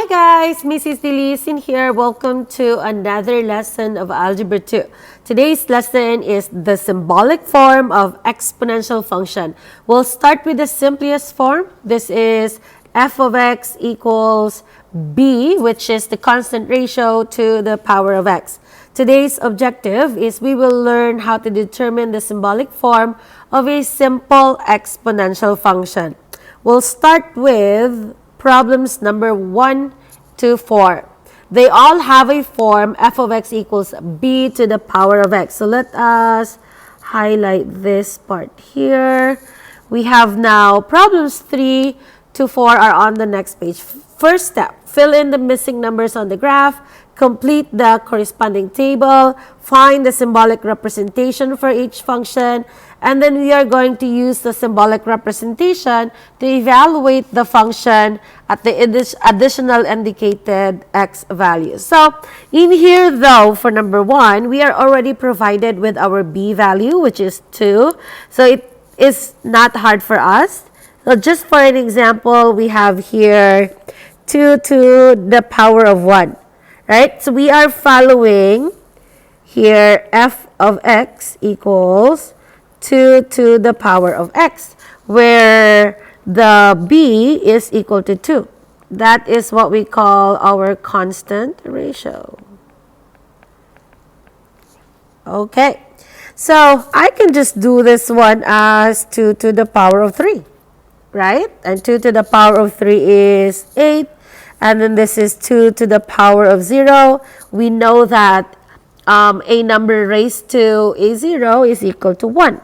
Hi guys, Mrs. Delisin here. Welcome to another lesson of Algebra 2. Today's lesson is the symbolic form of exponential function. We'll start with the simplest form. This is f of x equals b, which is the constant ratio to the power of x. Today's objective is we will learn how to determine the symbolic form of a simple exponential function. We'll start with problems number 1 to 4. They all have a form f of x equals b to the power of x. So let us highlight this part here. We have now problems 3 to 4 are on the next page. First step, fill in the missing numbers on the graph, complete the corresponding table, find the symbolic representation for each function, and then we are going to use the symbolic representation to evaluate the function at the additional indicated x values. So in here though, for number 1, we are already provided with our b value, which is 2. So it is not hard for us. So just for an example, we have here 2 to the power of 1. Right? So we are following here f of x equals 2 to the power of x, where the b is equal to 2. That is what we call our constant ratio. Okay. So I can just do this one as 2 to the power of 3. Right? And 2 to the power of 3 is 8. And then this is 2 to the power of 0. We know that a number raised to a 0 is equal to 1.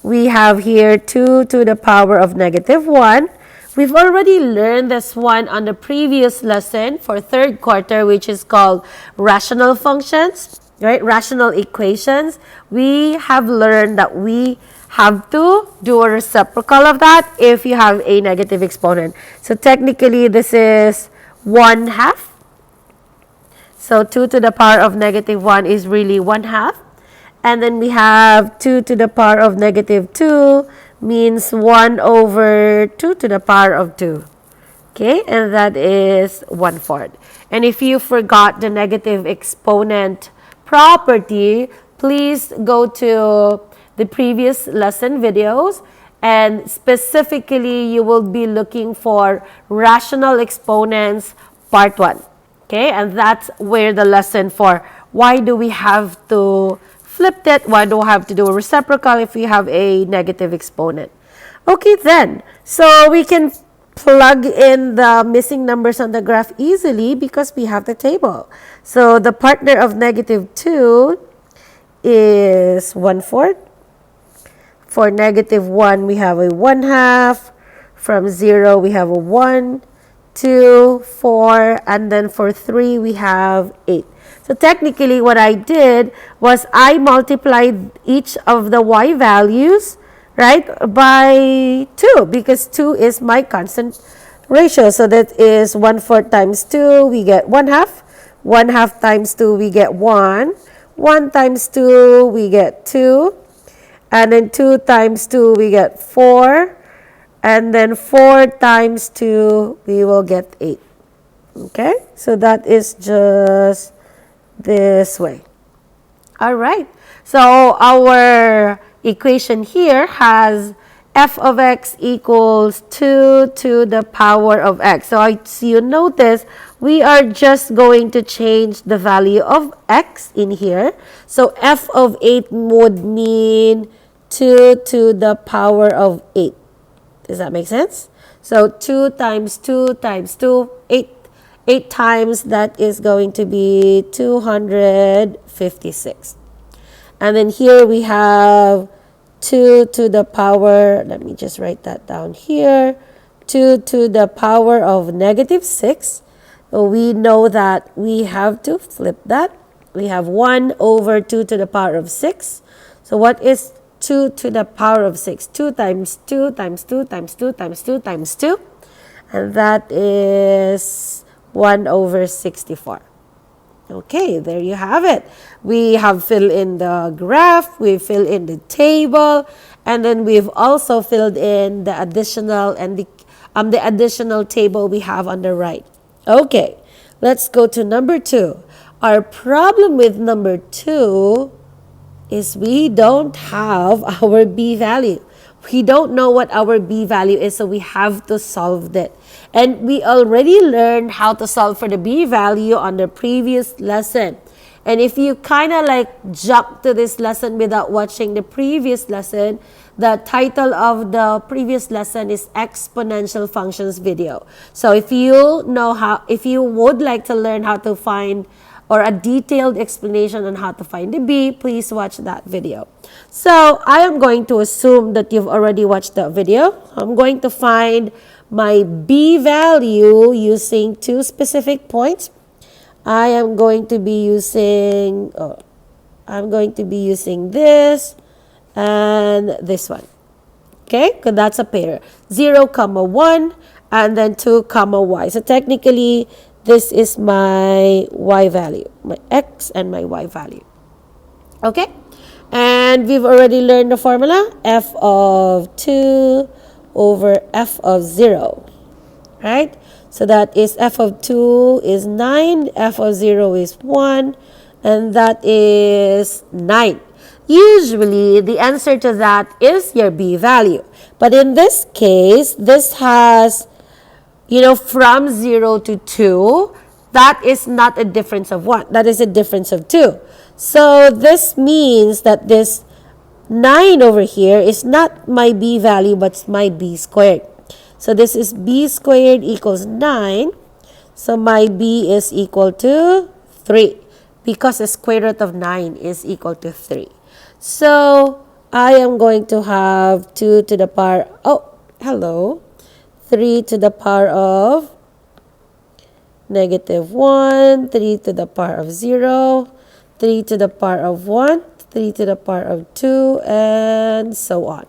We have here 2 to the power of negative 1. We've already learned this one on the previous lesson for third quarter, which is called rational functions, right? Rational equations. We have learned that we have to do a reciprocal of that if you have a negative exponent. So technically, this is 1/2. So 2 to the power of negative 1 is really 1/2. And then we have 2 to the power of negative 2 means 1 over 2 to the power of 2. Okay, and that is 1/4. And if you forgot the negative exponent property, please go to the previous lesson videos, and specifically you will be looking for rational exponents part 1. Okay, and that's where the lesson for why do we have to flip it, why do we have to do a reciprocal if we have a negative exponent. Okay then, so we can plug in the missing numbers on the graph easily because we have the table. So the partner of negative 2 is 1/4. For negative 1, we have a 1/2. From 0, we have a 1, 2, 4, and then for 3, we have 8. So technically, what I did was I multiplied each of the y values, right, by 2 because 2 is my constant ratio. So that is 1/4 times 2, we get 1/2. 1/2 times 2, we get 1. 1 times 2, we get 2. And then 2 times 2, we get 4. And then 4 times 2, we will get 8. Okay? So that is just this way. All right. So our equation here has f of x equals 2 to the power of x. So as you notice, we are just going to change the value of x in here. So f of 8 would mean 2 to the power of 8. Does that make sense? So 2 times 2 times 2, 8. 8 times, that is going to be 256. And then here we have 2 to the power, let me just write that down here, 2 to the power of negative 6. So we know that we have to flip that. We have 1 over 2 to the power of 6. So what is 2 to the power of 6? 2 times 2 times 2 times 2 times 2 times 2. And that is 1 over 64. Okay, there you have it. We have filled in the graph, we fill in the table, and then we've also filled in the additional and the additional table we have on the right. Okay, let's go to number 2. Our problem with number 2 is we don't have our b value. We don't know what our b value is, so we have to solve it. And we already learned how to solve for the b value on the previous lesson. And if you kind of like jump to this lesson without watching the previous lesson, the title of the previous lesson is exponential functions video. So if you would like to learn how to find or a detailed explanation on how to find the b, please watch that video. So I am going to assume that you've already watched that video. I'm going to find my b value using 2 specific points. I am going to be using this and this one. Okay, because that's a pair. 0, 1, and then 2, y. So technically, this is my y value, my x and my y value. Okay, and we've already learned the formula, f of 2 over f of 0, right? So that is f of 2 is 9, f of 0 is 1, and that is 9. Usually, the answer to that is your b value. But in this case, this has, from 0 to 2, that is not a difference of 1. That is a difference of 2. So this means that this 9 over here is not my b value, but it's my b squared. So this is b squared equals 9. So my b is equal to 3 because the square root of 9 is equal to 3. So I am going to have 2 to the power, 3 to the power of -1, 3 to the power of 0, 3 to the power of 1, 3 to the power of 2, and so on.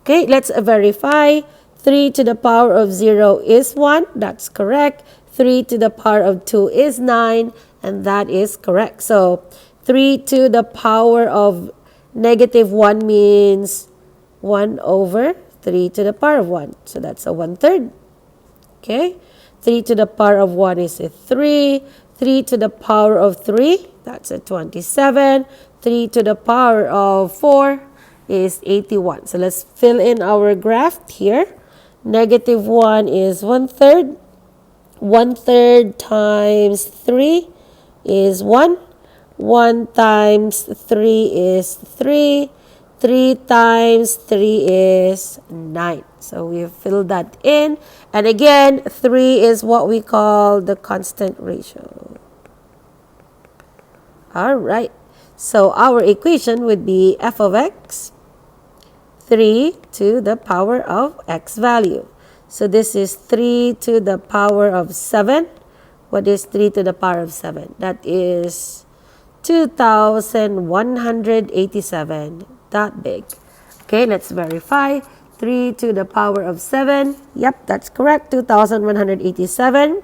Okay, let's verify. 3 to the power of 0 is 1. That's correct. 3 to the power of 2 is 9. And that is correct. So 3 to the power of -1 means 1 over 3 to the power of 1. So that's a 1/3. Okay. 3 to the power of 1 is a 3. 3 to the power of 3, that's a 27. 3 to the power of 4 is 81. So let's fill in our graph here. -1 is 1/3. 1/3 times 3 is 1. 1 times 3 is 3. 3 times 3 is 9. So we fill that in. And again, 3 is what we call the constant ratio. All right. So our equation would be f of x, 3 to the power of x value. So this is 3 to the power of 7. What is 3 to the power of 7? That is 2,187. That big. Okay, let's verify. 3 to the power of 7. Yep, that's correct. 2,187.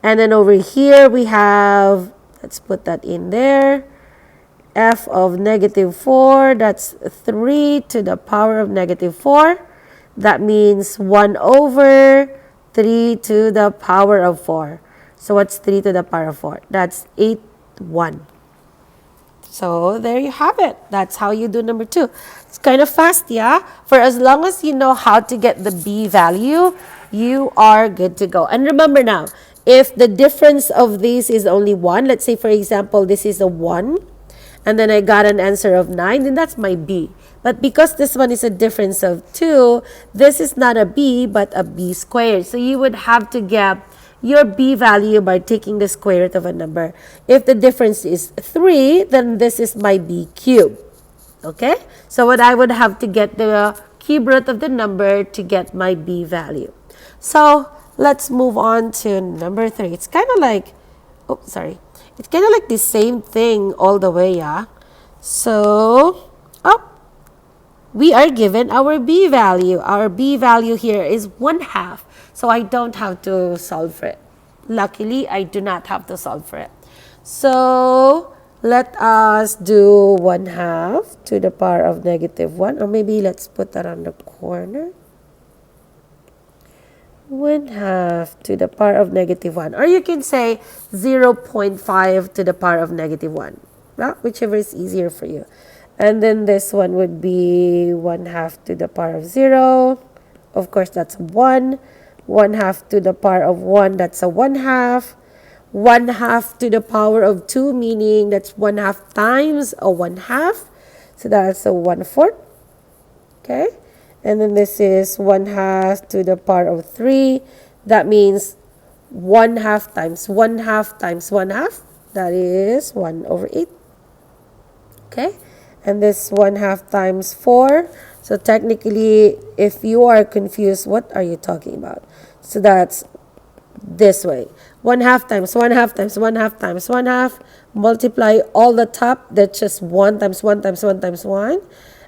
And then over here we have, let's put that in there, f of -4. That's 3 to the power of -4. That means 1 over 3 to the power of 4. So what's 3 to the power of 4? That's 81. So there you have it. That's how you do number 2. It's kind of fast, yeah? For as long as you know how to get the b value, you are good to go. And remember now, if the difference of these is only 1, let's say for example, this is a 1, and then I got an answer of 9, then that's my b. But because this one is a difference of 2, this is not a b, but a b squared. So you would have to get your b value by taking the square root of a number. If the difference is 3, then this is my b cubed. Okay? So what I would have to get the cube root of the number to get my b value. So let's move on to number 3. It's kind of like, it's kind of like the same thing all the way, yeah? So, we are given our b value. Our b value here is 1/2. So I don't have to solve for it. Luckily, I do not have to solve for it. So let us do 1/2 to the power of -1. Or maybe let's put that on the corner. 1/2 to the power of -1. Or you can say 0.5 to the power of -1. Well, whichever is easier for you. And then this one would be 1/2 to the power of 0. Of course, that's 1. 1/2 to the power of 1, that's a 1/2. 1/2 to the power of 2, meaning that's 1/2 times a 1/2. So that's a 1/4. Okay. And then this is 1/2 to the power of 3. That means 1/2 times 1/2 times 1/2. That is 1/8. Okay. And this 1/2 times 4. So technically, if you are confused, what are you talking about? So that's this way. 1/2 times 1/2 times 1/2 times 1/2. Multiply all the top. That's just 1 times 1 times 1 times 1.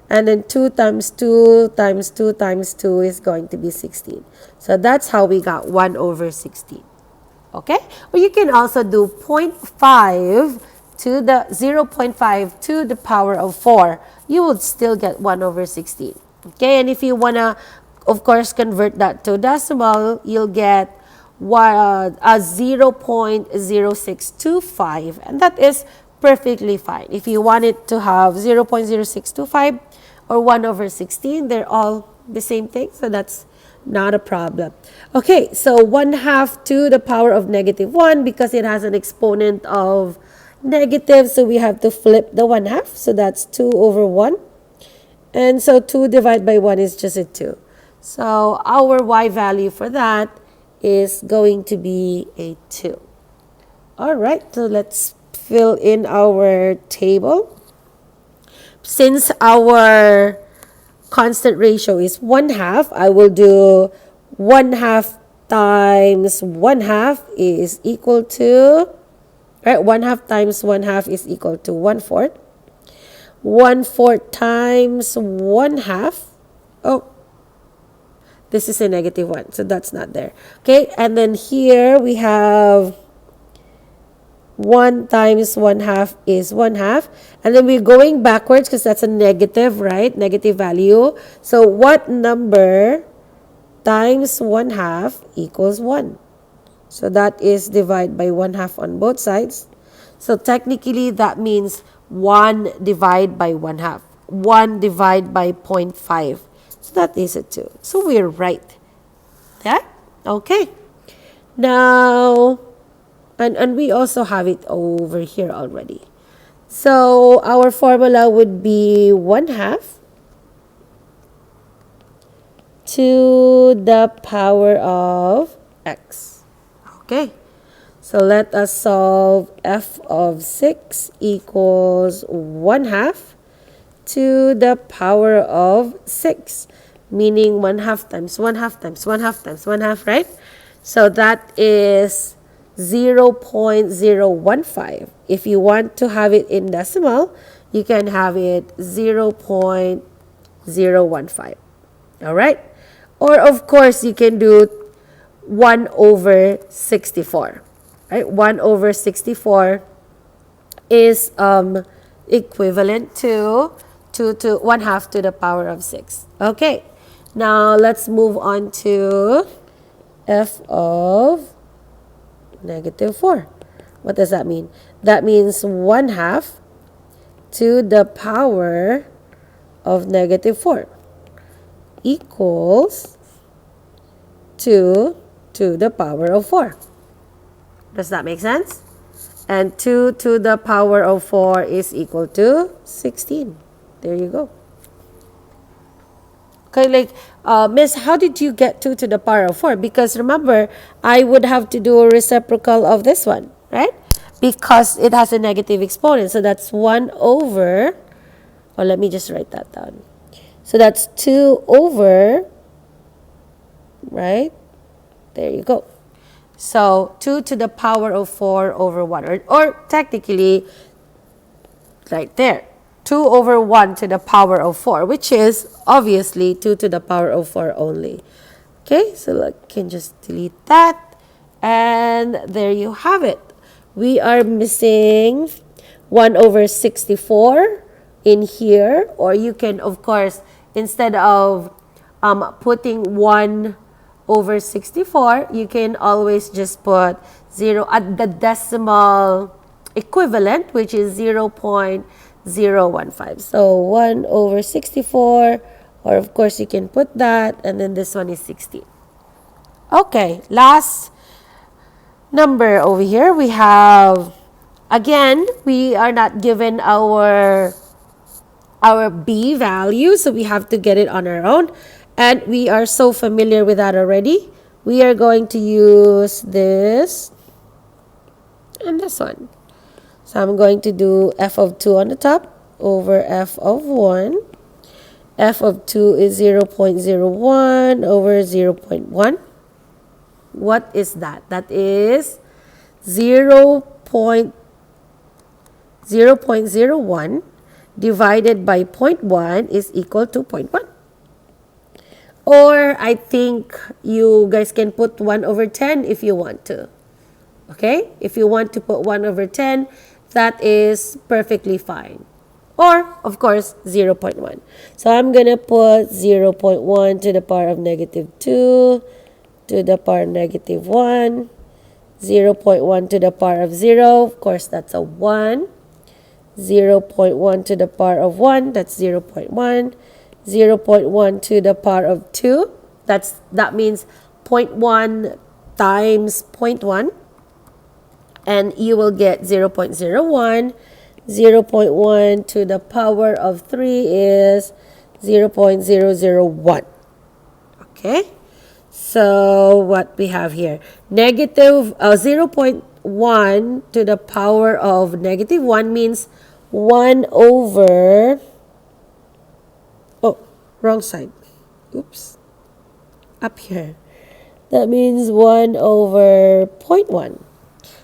And then 2 times 2 times 2 times 2 is going to be 16. So that's how we got 1/16. Okay? Or you can also do 0.5 to the 0.5 to the power of 4. You would still get 1/16. Okay? And if you want to, of course, convert that to decimal, you'll get a 0.0625. And that is perfectly fine. If you want it to have 0.0625 or 1/16, they're all the same thing. So that's not a problem. Okay, so 1/2 to the power of -1, because it has an exponent of negative, so we have to flip the 1/2. So that's 2/1. And so 2 divided by 1 is just a 2. So our y value for that is going to be a 2. All right, so let's fill in our table. Since our constant ratio is 1/2, I will do 1/2 times 1/2 is equal to, right, 1/2 times 1/2 is equal to 1/4. 1/4 times 1/2. Oh, this is a -1, so that's not there. Okay, and then here we have 1 times 1/2 is 1/2. And then we're going backwards because that's a negative, right? Negative value. So what number times 1/2 equals 1? So that is divided by 1/2 on both sides. So technically that means 1 divided by 1/2. 1 divided by 0.5. So that is a 2. So we're right. Yeah? Okay. Now, and we also have it over here already. So our formula would be 1/2 to the power of x. Okay. So let us solve f of 6 equals 1/2 to the power of 6. Meaning 1/2 times 1/2 times 1/2 times 1/2, right? So that is 0.015. If you want to have it in decimal, you can have it 0.015. All right? Or of course, you can do 1/64. Right? 1/64 is equivalent to 1/2 to the power of 6. Okay. Now let's move on to f of -4. What does that mean? That means 1/2 to the power of -4 equals 2 to the power of 4. Does that make sense? And 2 to the power of 4 is equal to 16. There you go. Okay, like, Miss, how did you get 2 to the power of 4? Because remember, I would have to do a reciprocal of this one, right? Because it has a negative exponent. So that's 1 over, oh, let me just write that down. So that's 2 over, right? There you go. So 2 to the power of 4 over 1. Or technically, right there. 2 over 1 to the power of 4, which is obviously 2 to the power of 4 only. Okay, so I can just delete that. And there you have it. We are missing 1/64 in here. Or you can, of course, instead of putting 1 over 64, you can always just put 0 at the decimal equivalent, which is 0.015. So 1 over 64, or of course you can put that, and then this one is 16. Okay, last number over here, we have, again, we are not given our B value, so we have to get it on our own. And we are so familiar with that already. We are going to use this and this one. So I'm going to do f of 2 on the top over f of 1. F of 2 is 0.01 over 0.1. What is that? That is 0.01 divided by 0.1 is equal to 0.1. Or I think you guys can put 1 over 10 if you want to. Okay? If you want to put 1 over 10, that is perfectly fine. Or, of course, 0.1. So I'm going to put 0.1 to the power of negative 2 to the power of negative 1. 0.1 to the power of 0. Of course, that's a 1. 0.1 to the power of 1. That's 0.1. 0.1 to the power of 2. That means 0.1 times 0.1. And you will get 0.01. 0.1 to the power of 3 is 0.001. Okay? So what we have here? Negative 0.1 to the power of negative 1 means 1 over... Oh, wrong side. Oops. Up here. That means 1 over 0.1.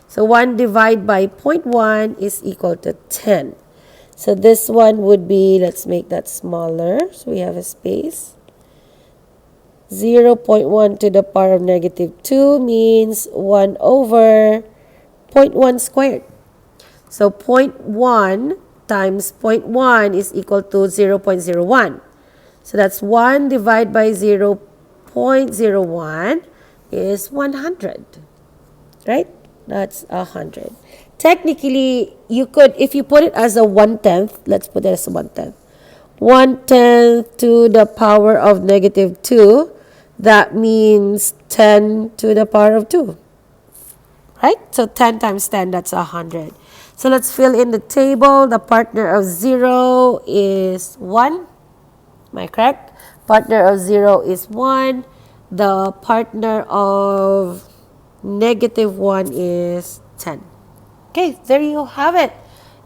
So 1 divided by 0.1 is equal to 10. So this one would be, let's make that smaller. So we have a space. 0.1 to the power of negative 2 means 1 over 0.1 squared. So 0.1 times 0.1 is equal to 0.01. So that's 1 divided by 0.01 is 100. Right? That's 100. Technically, you could, if you put it as a 1/10, let's put it as a 1/10. 1/10 to the power of negative 2, that means 10 to the power of 2. Right? So 10 times 10, that's 100. So let's fill in the table. The partner of 0 is 1. Am I correct? Partner of 0 is 1. The partner of negative 1 is 10. Okay, there you have it.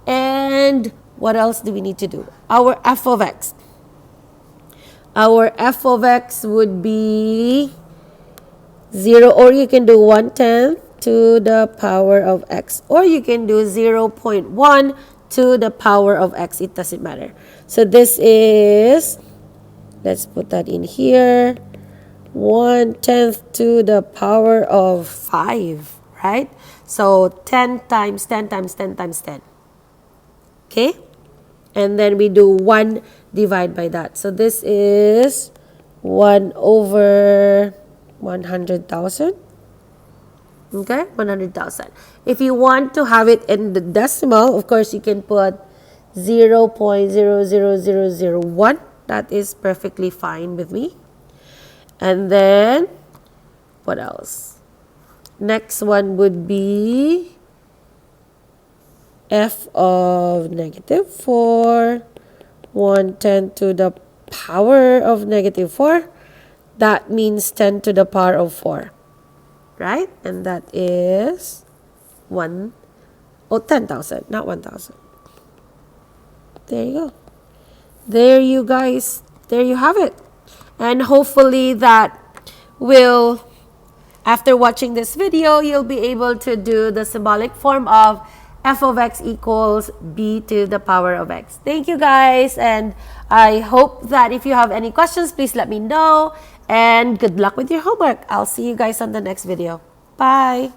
And what else do we need to do? Our f of x. Our f of x would be 0, or you can do 1/10 to the power of x. Or you can do 0.1 to the power of x. It doesn't matter. So this is, let's put that in here, 1/10 to the power of 5, right? So 10 times 10 times 10 times 10. Okay? And then we do 1 divided by that. So this is 1 over 100,000. Okay? 100,000. If you want to have it in the decimal, of course, you can put 0.00001. That is perfectly fine with me. And then, what else? Next one would be f of negative 4, 1/10 to the power of negative 4. That means 10 to the power of 4. Right? And that is 10,000, not 1,000. There you go. There you guys, there you have it. And hopefully that will, after watching this video, you'll be able to do the symbolic form of f of x equals b to the power of x. Thank you guys, and I hope that if you have any questions, please let me know. And good luck with your homework. I'll see you guys on the next video. Bye!